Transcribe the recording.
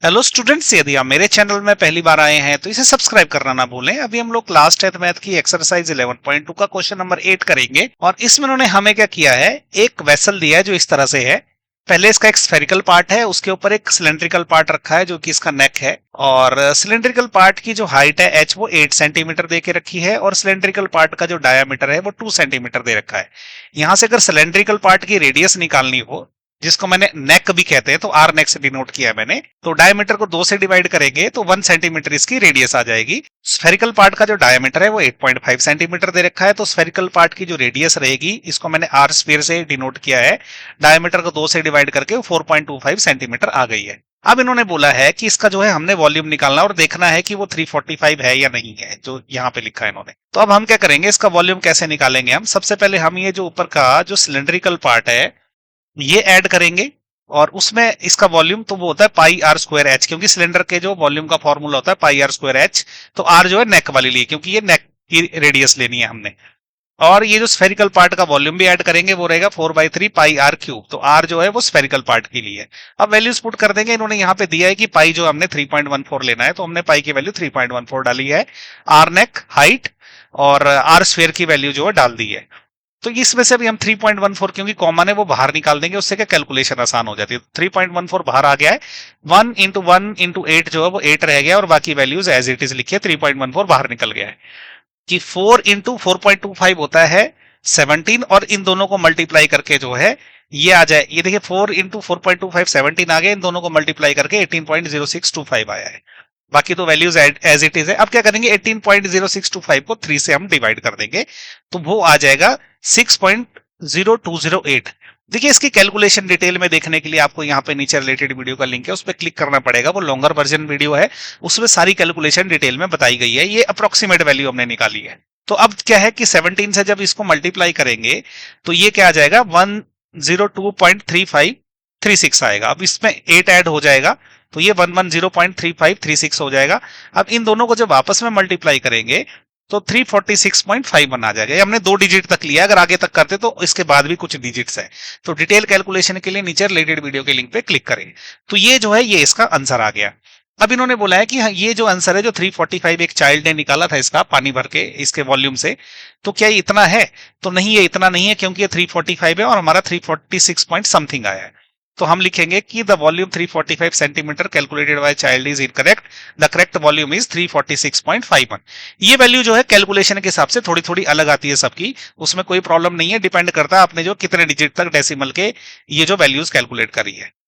Hello students, यदि आप मेरे चैनल में पहली बार आए हैं तो इसे सब्सक्राइब करना ना भूलें। अभी हम लोग क्लास 10th मैथ की एक्सरसाइज 11.2 का क्वेश्चन नंबर 8 करेंगे और इसमें उन्होंने हमें क्या किया है, एक वेसल दिया है जो इस तरह से है। पहले इसका एक स्फेरिकल पार्ट है, उसके ऊपर एक सिलेंड्रिकल पार्ट रखा है जो कि इसका नेक है, और सिलेंड्रिकल पार्ट की जो हाइट है h वो 8 सेंटीमीटर दे के रखी है और सिलेंड्रिकल पार्ट का जो डायामीटर है वो 2 सेंटीमीटर दे रखा है। यहां से अगर सिलेंड्रिकल पार्ट की रेडियस निकालनी हो, जिसको मैंने नेक भी कहते हैं, तो आर नेक से डिनोट किया है मैंने, तो डायमीटर को 2 से डिवाइड करेंगे तो 1 सेंटीमीटर इसकी रेडियस आ जाएगी। स्फेरिकल पार्ट का जो डायमीटर है वो 8.5 सेंटीमीटर दे रखा है, तो स्फेरिकल पार्ट की जो रेडियस रहेगी इसको मैंने आर स्फीयर से डिनोट किया है। डायमीटर को 2 से डिवाइड करके 4.25 सेंटीमीटर आ गई है। अब इन्होंने बोला है कि इसका जो है हमने वॉल्यूम निकालना और देखना है कि वो 345 है या नहीं है, जो यहाँ पे लिखा है इन्होंने। तो अब हम क्या करेंगे, इसका वॉल्यूम कैसे निकालेंगे हम? सबसे पहले हम ये जो ऊपर का जो सिलेंड्रिकल पार्ट है ये ऐड करेंगे और उसमें इसका वॉल्यूम तो वो होता है पाई आर स्क्वायर एच, क्योंकि सिलेंडर के जो वॉल्यूम का फॉर्मूला होता है पाई आर स्क्वायर एच। तो आर जो है नेक वाली ली, क्योंकि ये नेक की रेडियस लेनी है हमने। और ये जो स्फेरिकल पार्ट का वॉल्यूम भी ऐड करेंगे, वो रहेगा 4/3 पाई आर क्यूब। तो आर जो है वो स्फेरिकल पार्ट के लिए। अब वैल्यूज पुट कर देंगे। इन्होंने यहाँ पे दिया है कि पाई जो हमने 3.14 लेना है, तो हमने पाई की वैल्यू 3.14 डाली है। आर नेक, हाइट और आर स्फेयर की वैल्यू जो है डाल दी है। तो इसमें से अभी हम 3.14, क्योंकि कॉमन है, वो बाहर निकाल देंगे, उससे क्या कैलकुलेशन आसान हो जाती है। 3.14 बाहर आ गया है। 1 इंटू 1 इंटू 8 जो है वो 8 रह गया और बाकी वैल्यूज एज इट इज लिखिए। 3.14 बाहर निकल गया है कि 4 इंटू 4.25 होता है 17, और इन दोनों को मल्टीप्लाई करके जो है ये आ जाए। ये देखिए 4 इंटू 4.25 17 आ गया, इन दोनों को मल्टीप्लाई करके 18.0625 आया है। बाकी तो वैल्यूज एज इट इज है। अब क्या करेंगे, 18.0625 को 3 से हम डिवाइड कर देंगे तो वो आ जाएगा 6.0208। देखिए इसकी कैलकुलेशन डिटेल में देखने के लिए आपको यहाँ पे नीचे रिलेटेड वीडियो का लिंक है, उस पर क्लिक करना पड़ेगा। वो लॉन्गर वर्जन वीडियो है, उसमें सारी कैलकुलेशन डिटेल में बताई गई है। ये अप्रोक्सीमेट वैल्यू हमने निकाली है। तो अब क्या है कि 17 से जब इसको मल्टीप्लाई करेंगे तो ये क्या आ जाएगा, 102.3536 आएगा। अब इसमें 8 ऐड हो जाएगा तो ये 110.3536 हो जाएगा। अब इन दोनों को जब आपस में मल्टीप्लाई करेंगे तो 346.51 आ जाएगा। ये हमने 2 डिजिट तक लिया, अगर आगे तक करते तो इसके बाद भी कुछ डिजिट्स है। तो डिटेल कैलकुलेशन के लिए नीचे रिलेटेड वीडियो के लिंक पे क्लिक करें। तो ये जो है ये इसका आंसर आ गया। अब इन्होंने बोला है कि हाँ, ये जो आंसर है जो 345 एक चाइल्ड ने निकाला था इसका पानी भर के इसके वॉल्यूम से, तो क्या ये इतना है? तो नहीं, ये इतना नहीं है, क्योंकि ये 345 है और हमारा 346 पॉइंट समथिंग आया है। तो हम लिखेंगे कि the volume 345 centimetre calculated by child is incorrect, the correct volume is 346.51। ये वैल्यू जो है कैलकुलेशन के हिसाब से थोड़ी थोड़ी अलग आती है सबकी, उसमें कोई प्रॉब्लम नहीं है। डिपेंड करता है आपने जो कितने डिजिट तक डेसिमल के ये जो वैल्यूज कैलकुलेट करी है।